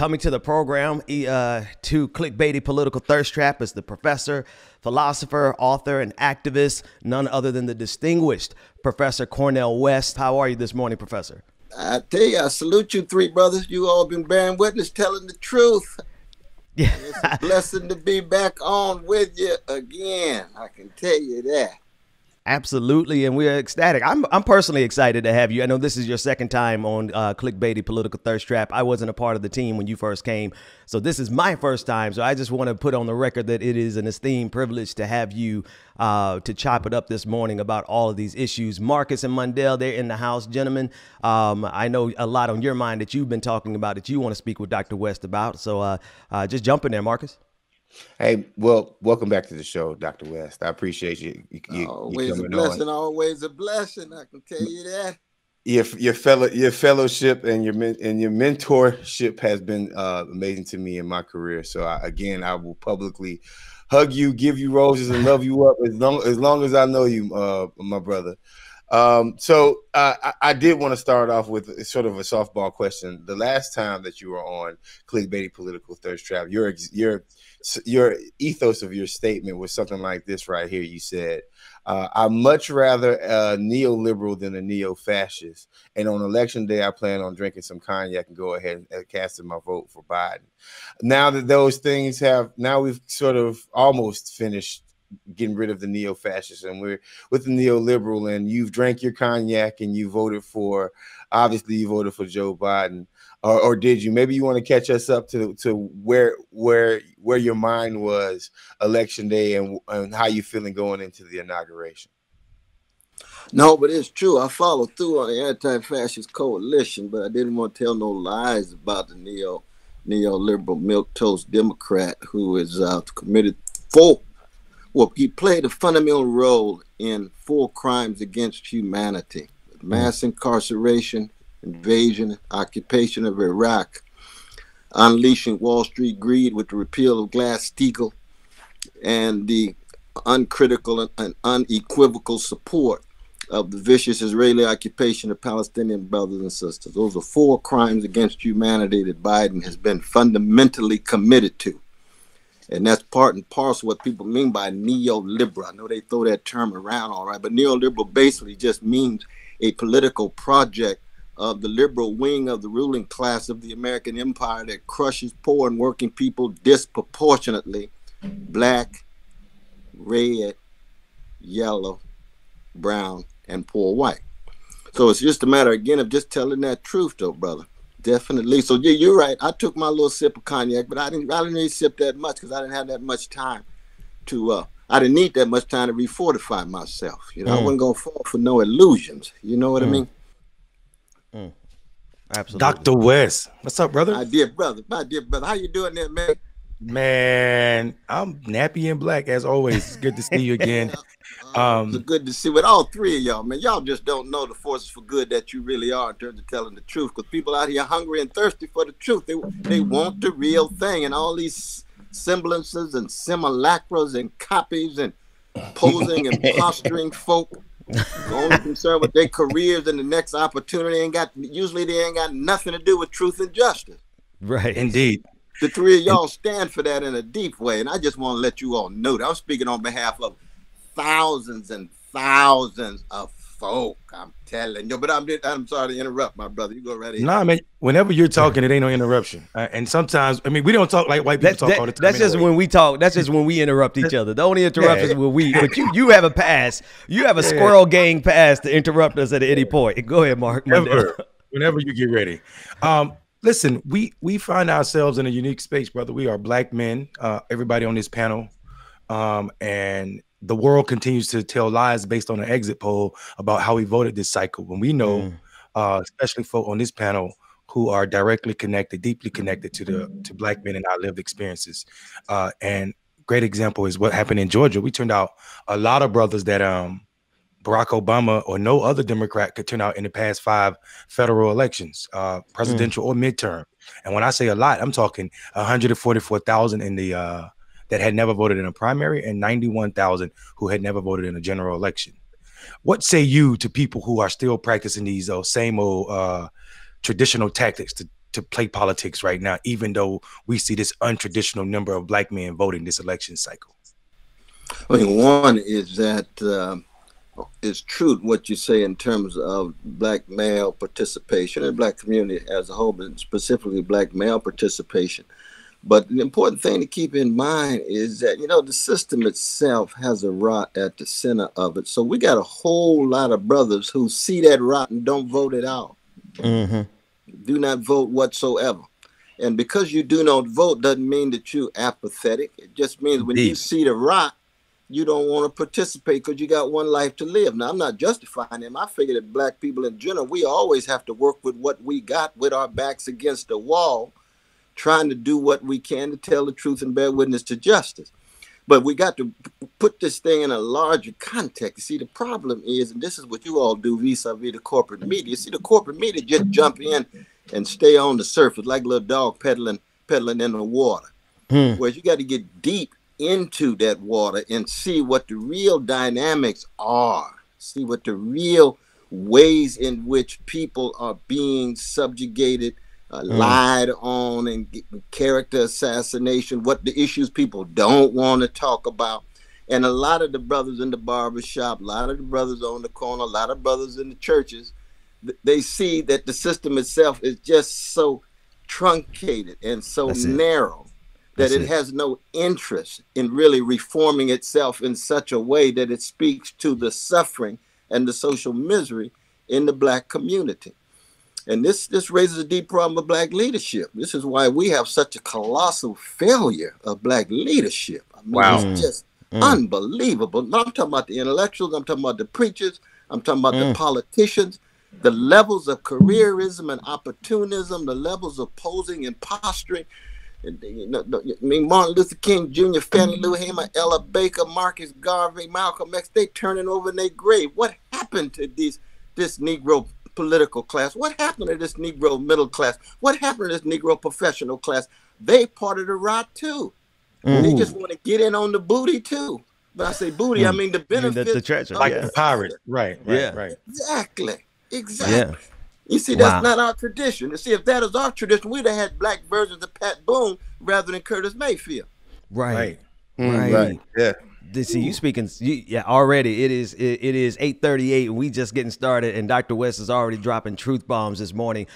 Coming to the program to Clickbaity Political Thirst Trap is the professor, philosopher, author, and activist, none other than the distinguished Professor Cornel West. How are you this morning, Professor? I tell you, I salute you three brothers. You all been bearing witness, telling the truth. Yeah. It's a blessing to be back on with you again. I can tell you that. Absolutely, and we're ecstatic. I'm personally excited to have you. I know this is your second time on Clickbaity Political Thirst Trap. I wasn't a part of the team when you first came, so this is my first time. So I just want to put on the record that it is an esteemed privilege to have you to chop it up this morning about all of these issues. Marcus and Mondale, they're in the house, gentlemen. I know a lot on your mind that you've been talking about that you want to speak with Dr. West about. So just jump in there, Marcus. Hey, well, welcome back to the show, Dr. West. I appreciate you. Always a blessing, always a blessing. I can tell you that. Your fellowship and your mentorship has been amazing to me in my career. So I will publicly hug you, give you roses, and love you up as long as I know you, my brother. So I did want to start off with sort of a softball question. The last time that you were on Clickbaity Political Thirst Trap, your ethos of your statement was something like this right here. You said, "I'd much rather a neoliberal than a neo-fascist, and on election day, I plan on drinking some cognac and go ahead and casting my vote for Biden." Now that those things we've sort of almost finished getting rid of the neo-fascists, and we're with the neoliberal, and you've drank your cognac and you voted for Joe Biden, or did you? Maybe you want to catch us up to where your mind was election day and how you feeling going into the inauguration. No, but it's true. I followed through on the anti-fascist coalition, but I didn't want to tell no lies about the neoliberal milquetoast Democrat who is committed he played a fundamental role in 4 crimes against humanity: mass incarceration, invasion, occupation of Iraq, unleashing Wall Street greed with the repeal of Glass-Steagall, and the uncritical and unequivocal support of the vicious Israeli occupation of Palestinian brothers and sisters. Those are 4 crimes against humanity that Biden has been fundamentally committed to. And that's part and parcel what people mean by neoliberal. I know they throw that term around all right, but neoliberal basically just means a political project of the liberal wing of the ruling class of the American empire that crushes poor and working people disproportionately: black, red, yellow, brown, and poor white. So it's just a matter, again, of just telling that truth, though, brother. Definitely. So yeah, you're right. I took my little sip of cognac, but I didn't really sip that much because I didn't have that much time to. I didn't need that much time to refortify myself. You know, I wasn't gonna fall for no illusions. You know what I mean? Absolutely. Dr. West, what's up, brother? My dear brother. How you doing there, man? Man, I'm nappy and black as always. It's good to see you again. It's good to see with all 3 of y'all, man. Y'all just don't know the forces for good that you really are in terms of telling the truth. Because people out here hungry and thirsty for the truth. They want the real thing, and all these semblances and simulacras and copies and posing and posturing folk. Only concerned with their careers and the next opportunity. Usually they ain't got nothing to do with truth and justice. Right. Indeed. The 3 of y'all stand for that in a deep way, and I just want to let you all know that I'm speaking on behalf of thousands and thousands of folk. I'm telling you, but I'm sorry to interrupt, my brother. You go right ahead. Nah, man. Whenever you're talking, it ain't no interruption. And sometimes, I mean, we don't talk like white people talk all the time. That's just when we talk. That's just when we interrupt each other. The only interruptions when we. But you have a pass. You have a squirrel gang pass to interrupt us at any point. Go ahead, Mark. Whenever you get ready. Listen, we find ourselves in a unique space, brother. We are black men, everybody on this panel, and the world continues to tell lies based on an exit poll about how we voted this cycle. When we know, especially folk on this panel who are directly connected, deeply connected to black men and our lived experiences. And great example is what happened in Georgia. We turned out a lot of brothers that Barack Obama or no other Democrat could turn out in the past 5 federal elections, presidential or midterm. And when I say a lot, I'm talking 144,000 in the that had never voted in a primary and 91,000 who had never voted in a general election. What say you to people who are still practicing these same old traditional tactics to play politics right now, even though we see this untraditional number of black men voting this election cycle? I mean, one is that it's true what you say in terms of black male participation and black community as a whole, but specifically black male participation. But the important thing to keep in mind is that, the system itself has a rot at the center of it. So we got a whole lot of brothers who see that rot and don't vote it out. Mm-hmm. Do not vote whatsoever. And because you do not vote doesn't mean that you're apathetic. It just means when you see the rot, you don't want to participate because you got one life to live. Now, I'm not justifying them. I figure that black people in general, we always have to work with what we got, with our backs against the wall, trying to do what we can to tell the truth and bear witness to justice. But we got to put this thing in a larger context. You see, the problem is, and this is what you all do vis-a-vis the corporate media. See, the corporate media just jump in and stay on the surface like a little dog peddling in the water. Whereas you got to get deep into that water and see what the real dynamics are. See what the real ways in which people are being subjugated, lied on, and character assassination, what the issues people don't want to talk about. And a lot of the brothers in the barbershop, a lot of the brothers on the corner, a lot of brothers in the churches, they see that the system itself is just so truncated and so narrow that it has no interest in really reforming itself in such a way that it speaks to the suffering and the social misery in the black community. And this raises a deep problem of black leadership. This is why we have such a colossal failure of black leadership. I mean, it's just unbelievable. Now, I'm talking about the intellectuals, I'm talking about the preachers, I'm talking about the politicians, the levels of careerism and opportunism, the levels of posing and posturing. I mean, Martin Luther King Jr., Fannie Lou Hamer, Ella Baker, Marcus Garvey, Malcolm X, they turning over in their grave. What happened to this Negro political class? What happened to this Negro middle class? What happened to this Negro professional class? They part of the rot too. They just want to get in on the booty too. When I say booty, I mean the benefits. The treasure, like the pirates. Right. Exactly. Yeah. You see, that's not our tradition. You see, if that is our tradition, we'd have had black versions of Pat Boone rather than Curtis Mayfield. Right. Yeah. See, you speaking, already it is 8:38 and we just getting started, and Dr. West is already dropping truth bombs this morning.